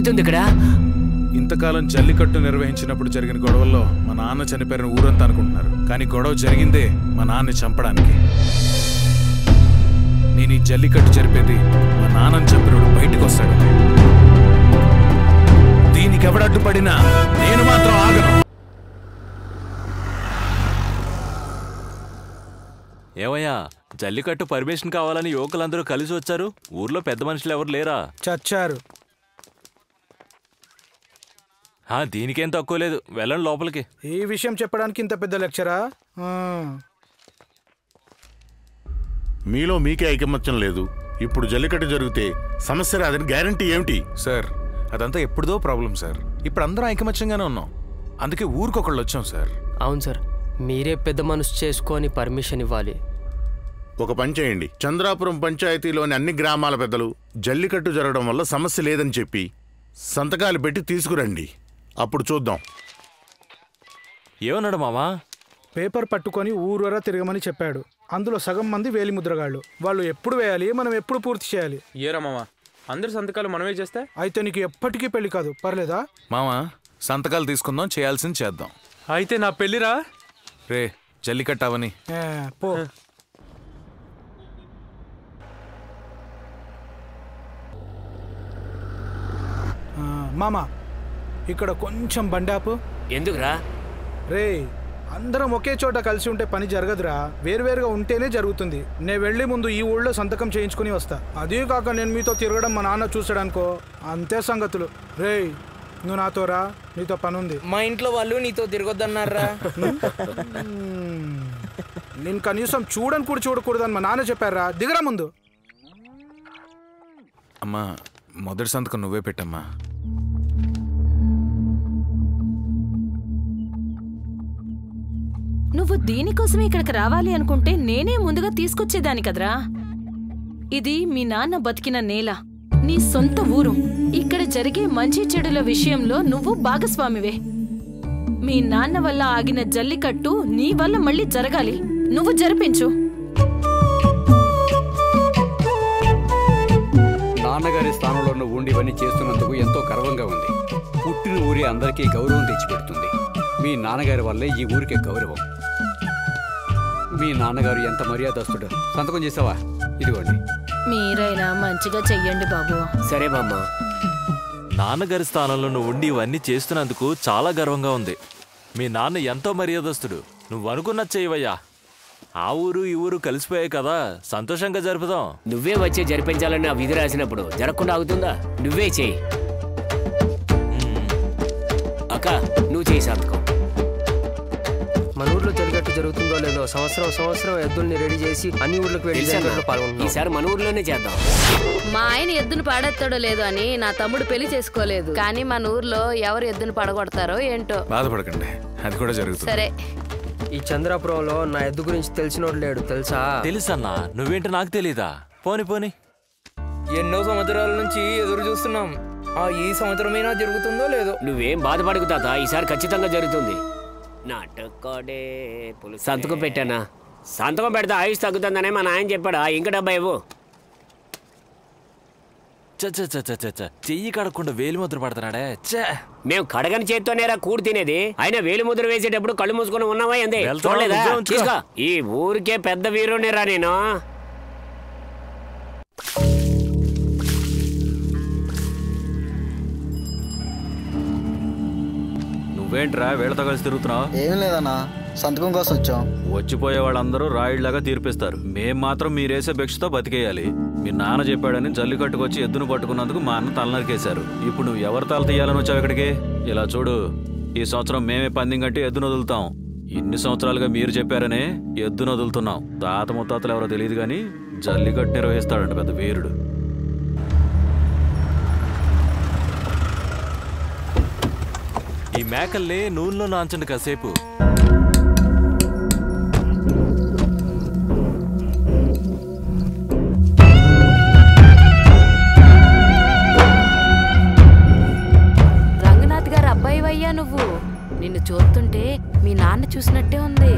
జరుగుతుంది ఇక్కడ? ఇంతకాలం జల్లికట్టు నిర్వహించినప్పుడు జరిగిన గొడవల్లో మా నాన్న చనిపోయిన ఊరంతా అనుకుంటున్నారు, కానీ గొడవ జరిగిందే మా నాన్నని చంపడానికి. నేను ఈ జల్లికట్టు జరిపేది మా నాన్నని చంపినోడు బయటకు వస్తాడు. దీనికి ఎవడడ్డుపడినా నేను మాత్రం ఆగను. ఏమయ్యా, జల్లికట్టు పర్మిషన్ కావాలని యువకులందరూ కలిసి వచ్చారు. ఊర్లో పెద్ద మనుషులు ఎవరు లేరా? చచ్చారు. దీనికేం తక్కువ లేదు, వెళ్ళండి లోపలికి. ఈ విషయం చెప్పడానికి ఇంత పెద్ద లెక్చరా? మీలో మీకే ఐకమత్యం లేదు. ఇప్పుడు జల్లికట్టు జరిగితే సమస్య రాదని గ్యారంటీ ఏమిటి? సార్, అదంతా ఎప్పుడుదో ప్రాబ్లం సార్. ఇప్పుడు అందరం ఐకమత్యంగానే ఉన్నాం, అందుకే ఊరికొకళ్ళు వచ్చాం సార్. అవును సార్, మీరే పెద్ద మనసు చేసుకొని పర్మిషన్ ఇవ్వాలి. ఒక పని చేయండి, చంద్రాపురం పంచాయతీలోని అన్ని గ్రామాల పెద్దలు జల్లికట్టు జరగడం వల్ల సమస్య లేదని చెప్పి సంతకాలు పెట్టి తీసుకురండి, అప్పుడు చూద్దాం. ఏమన్నాడు మామా? పేపర్ పట్టుకొని ఊరూరా తిరగమని చెప్పాడు. అందులో సగం మంది వేలిముద్రగాళ్ళు. వాళ్ళు ఎప్పుడు వేయాలి, మనం ఎప్పుడు పూర్తి చేయాలి. ఏరా మామా, అందరి సంతకాలు మనమే చేస్తే అయితే నీకు ఎప్పటికీ పెళ్లి కాదు, పర్లేదా? మామా, సంతకాలు తీసుకుందాం, చేయాల్సింది చేద్దాం. అయితే నా పెళ్లిరా రే, జల్లికట్టు అవని పో. మామా, ఇక్కడ కొంచెం బండాపు. ఎందుకురా? రే, అందరం ఒకే చోట కలిసి ఉంటే పని జరగదురా, వేరువేరుగా ఉంటేనే జరుగుతుంది. నేను వెళ్ళి ముందు ఈ ఊళ్ళో సంతకం చేయించుకుని వస్తా. అదే కాక నేను మీతో తిరగడం మా నాన్న చూసాడనుకో, అంతే సంగతులు. రే, నువ్వు నాతో రా, నీతో పని ఉంది. మా ఇంట్లో వాళ్ళు నీతో తిరగొద్దన్నారా? నేను కనీసం చూడని కూడా చూడకూడదని మా నాన్న చెప్పారా. దిగరా ముందు. అమ్మా, మొదటి సంతకం నువ్వే పెట్టమ్మా. నువ్వు దీనికోసమే ఇక్కడికి రావాలి అనుకుంటే నేనే ముందుగా తీసుకొచ్చేదాని కదరా. ఇది మీ నాన్న బతికిన నేల, నీ సొంత ఊరు. ఇక్కడ జరిగే మంచి చెడుల విషయంలో నువ్వు భాగస్వామివే. మీ నాన్న వల్ల ఆగిన జల్లికట్టు నీ వల్ల మళ్ళీ జరగాలి, నువ్వు జరిపించు. నాన్నగారి స్థానంలో నువ్వు ఉండి ఇవన్నీ చేస్తున్నందుకు ఎంతో గర్వంగా ఉంది. పుట్టిన ఊరి అందరికీ గౌరవం తెచ్చిపెడుతుంది. మీ నాన్నగారి వల్లే ఈ ఊరికే గౌరవం. మీ నాన్నగారు ఎంత మర్యాదస్తుడు. సంతకం చేసావా? ఇదిగోండి. మీరైనా మంచిగా చెయ్యండి బాబు. సరే బామ్మ. నాన్నగారి స్థానంలో నువ్వు ఉండి ఇవన్నీ చేస్తున్నందుకు చాలా గర్వంగా ఉంది. మీ నాన్న ఎంతో మర్యాదస్తుడు. నువ్వు అనుకున్నది చేయవయ్యా. ఆ ఊరు ఈ ఊరు కలిసిపోయాయి కదా, సంతోషంగా జరుపుదాం. నువ్వే వచ్చి జరిపించాలని ఆ విధి రాసినప్పుడు జరగకుండా ఆగుతుందా? నువ్వే చేయి. అక్క, నువ్వు చేయి సంతకం. మన ఊర్లో జల్లికట్టు జరుగుతుందో లేదో సంవత్సరం ఎద్దుల్ని రెడీ చేసి అన్ని ఊర్లకు వెళ్ళి పాల్గొంటాం. ఈసారి మన ఊర్లోనే చేద్దాం. మా ఆయన ఎద్దును పాడేస్తాడో లేదో అని నా తమ్ముడు పెళ్లి చేసుకోలేదు, కానీ మన ఊర్లో ఎవరు ఎద్దును పడగొడతారో ఏంటో. బాధపడకండి, అది కూడా జరుగుతుంది. సరే, ఈ చంద్రాపురంలో నా ఎద్దు గురించి తెలిసినోడు లేడు తెలుసా? తెలుసన్నా, నువ్వేంటో నాకు తెలీదా? పోని పోని. ఎన్నో సంవత్సరాల నుంచి ఎదురు చూస్తున్నాం. ఈ సంవత్సరమైనా జరుగుతుందో లేదో. నువ్వేం బాధపడకు తాత, ఈసారి ఖచ్చితంగా జరుగుతుంది. సంతకం పెట్టానా? సంతకం పెడితే ఆయుష్ తగ్గుతుందనే మా నాయన చెప్పాడా? ఇంక డబ్బా ఇవ్వు. చెయ్యి కడకుండా వేలు ముద్ర పడుతున్నాడే. మేము కడగని చేత్తోనేరా కూడి తినేది. అయినా వేలు ముద్ర వేసేటప్పుడు కళ్ళు మూసుకొని ఉన్నావా ఏంది? చూడలేదా? తీసుకో. ఈ ఊరికే పెద్ద వీరునేరా నేను. నువ్వేంట్రా వీళ్ళతో కలిసి తిరుగుతున్నావు? ఏం లేదన్నా, సంతకం కోసం వచ్చాం. వచ్చిపోయే వాళ్ళందరూ రాయిళ్లాగా తీర్పిస్తారు. మేం మాత్రం మీరేసే భిక్షతో బతికేయాలి. మీ నాన్న చెప్పాడని జల్లికట్టుకొచ్చి ఎద్దును పట్టుకున్నందుకు మా అన్న తల నరికేశారు. ఇప్పుడు నువ్వు ఎవరి తల తీయాలని వచ్చావు ఇక్కడికి? ఇలా చూడు, ఈ సంవత్సరం మేమే పందెం కట్టి ఎద్దును వదులుతాం. ఇన్ని సంవత్సరాలుగా మీరు చెప్పారనే ఎద్దును వదులుతున్నాం. తాత ముత్తాతలు ఎవరో తెలియదు కానీ జల్లికట్టు నిర్వహిస్తాడంట పెద్ద వీరుడు. ఈ మేకల్ని నూనెలో నాంచండి కాసేపు. రంగనాథ్ గారు అబ్బాయివయ్యా నువ్వు. నిన్ను చూస్తుంటే మీ నాన్న చూసినట్టే ఉంది.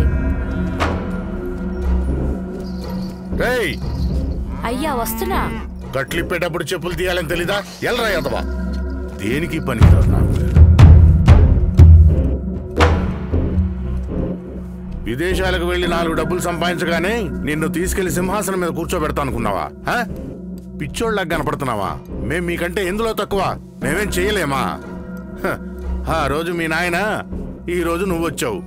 అయ్యా వస్తున్నా. గట్లిప్పేటప్పుడు చెప్పులు తీయాలని తెలీదా? ఎల్రా యదవా. దేనికి పనికిరారు నాకు. విదేశాలకు వెళ్లి 4 డబ్బులు సంపాదించగానే నిన్ను తీసుకెళ్లి సింహాసనం మీద కూర్చోబెడతా అనుకున్నావా? పిచ్చోళ్ళకి కనపడుతున్నావా? మేం మీకంటే ఎందులో తక్కువ? మేమేం చేయలేమా? ఆ రోజు మీ నాయన, ఈ రోజు నువ్వు వచ్చావు.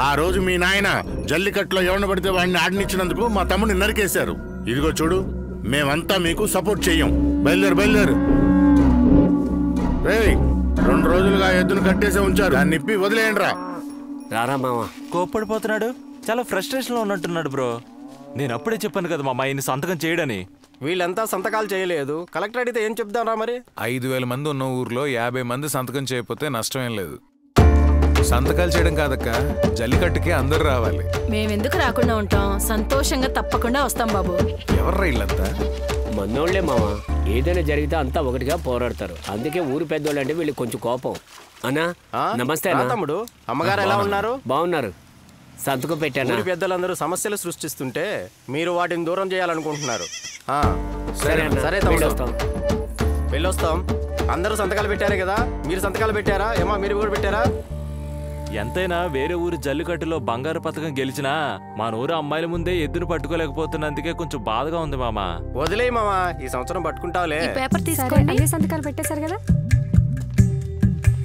ఆ రోజు మీ నాయన జల్లికట్టులో ఎవరిని పడితే వాడిని ఆడనిచ్చినందుకు మా తమ్ముడిని నరికేశారు. ఇదిగో చూడు, మేమంతా మీకు సపోర్ట్ చెయ్యం. బయలుదేరు. రేయ్, 2 రోజులుగా ఎద్దును కట్టేసే ఉంచారు. దాన్ని నిప్పి వదిలేయండి రా. రారా మామ, కోప్పడిపోతున్నాడు. చాలా ఫ్రస్ట్రేషన్ లో ఉన్నట్టున్నాడు బ్రో. నేను అప్పుడే చెప్పాను కదా మామ, ఈయన సంతకం చేయడని. వీళ్ళంతా సంతకాలు చేయలేదు. కలెక్టర్ అడిగితే ఏం చెప్దాంరా మరి? 5,000 మంది ఉన్న ఊర్లో 50 మంది సంతకం చేయకపోతే నష్టమేం లేదు. సంతకాలు చేయడం కాదక్క, జల్లికట్టుకే అందరూ రావాలి. మేమెందుకు రాకుండా ఉంటాం? సంతోషంగా తప్పకుండా వస్తాం బాబు. ఎవర్రా ఇల్లంతా? మన్నోళ్లే మామ. ఏదైనా జరిగితే అంతా ఒకటిగా పోరాడతారు. అందుకే ఊరు పెద్దోళ్ళు అంటే వీళ్ళకి కొంచెం కోపం. అన్నా నమస్తే తమ్ముడు. అమ్మగారు ఎలా ఉన్నారు? బాగున్నారు. సంతకం పెట్టాను. ఊరి పెద్దలందరూ సమస్యలు సృష్టిస్తుంటే మీరు వాటిని దూరం చేయాలనుకుంటున్నారు. సరే తమ్ముడు, వెళ్ళొస్తాం. అందరూ సంతకాలు పెట్టారే కదా, మీరు సంతకాలు పెట్టారా? ఏమా మీరు కూడా పెట్టారా? ఎంతైనా వేరే ఊరు జల్లికట్టులో బంగారు పథకం గెలిచినా మన ఊరు అమ్మాయిల ముందే ఎద్దును పట్టుకోలేకపోతున్నందుకే కొంచెం బాధగా ఉంది మామ. వదిలేయి మామ, ఈ సంవత్సరం పట్టుకుంటావులే. పేపర్ తీసుకోండి. అన్ని సంతకాలు పెట్టేశారు కదా.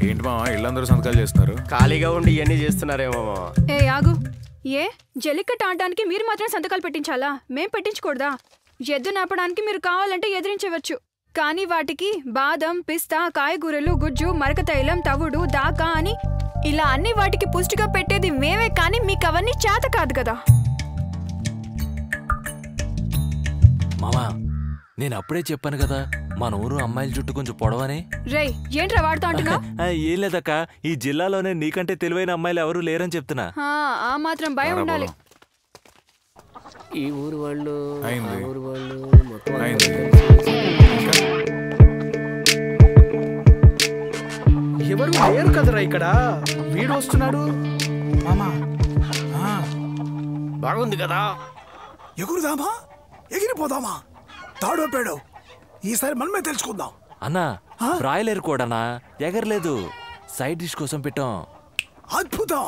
ఏంటి మామ ఇళ్ళందరూ సంతకాలు చేస్తున్నారు? ఖాళీగా ఉండి ఇవన్నీ చేస్తున్నారేమో. ఏ ఆగు, ఏ జల్లికట్టు ఆడడానికి మీరు మాత్రం సంతకాలు పెట్టించాలా? మేం పెట్టించకూడదా? ఎద్దు నాపడానికి మీరు కావాలంటే ఎదిరించవచ్చు, కానీ వాటికి బాదం, పిస్తా, కాయగూరలు, గుజ్జు, మరక తైలం, తవుడు, దాకా అని ఇలా అన్ని వాటికి పుష్టిగా పెట్టేది మేమే, కానీ మీకు అవన్నీ చేత కాదు కదా. మామా, నేను అప్పుడే చెప్పాను కదా మన ఊరు అమ్మాయిల జుట్టు కొంచెం పొడవని. రేయ్, ఏంట్రా వాడుతా అంటున్నా? ఏం లేదక్క, ఈ జిల్లాలోనే నీకంటే తెలివైన అమ్మాయిలు ఎవరు లేరని చెప్తున్నా. ఆ మాత్రం భయం ఉండాలి. ఈ ఊరు వాళ్ళు ఎవరు లేరు కదరా ఇక్కడ. వీడు వస్తున్నాడు. మామా బాగుంది కదా. ఎగురుదామా, ఎగిరిపోదామా? తాడో పేడో ఈసారి మనమే తెలుసుకుందాం. అన్నా, బ్రాయిలర్ కూడానా? ఎగరలేదు, సైడ్ డిష్ కోసం పెట్టాం. అద్భుతం.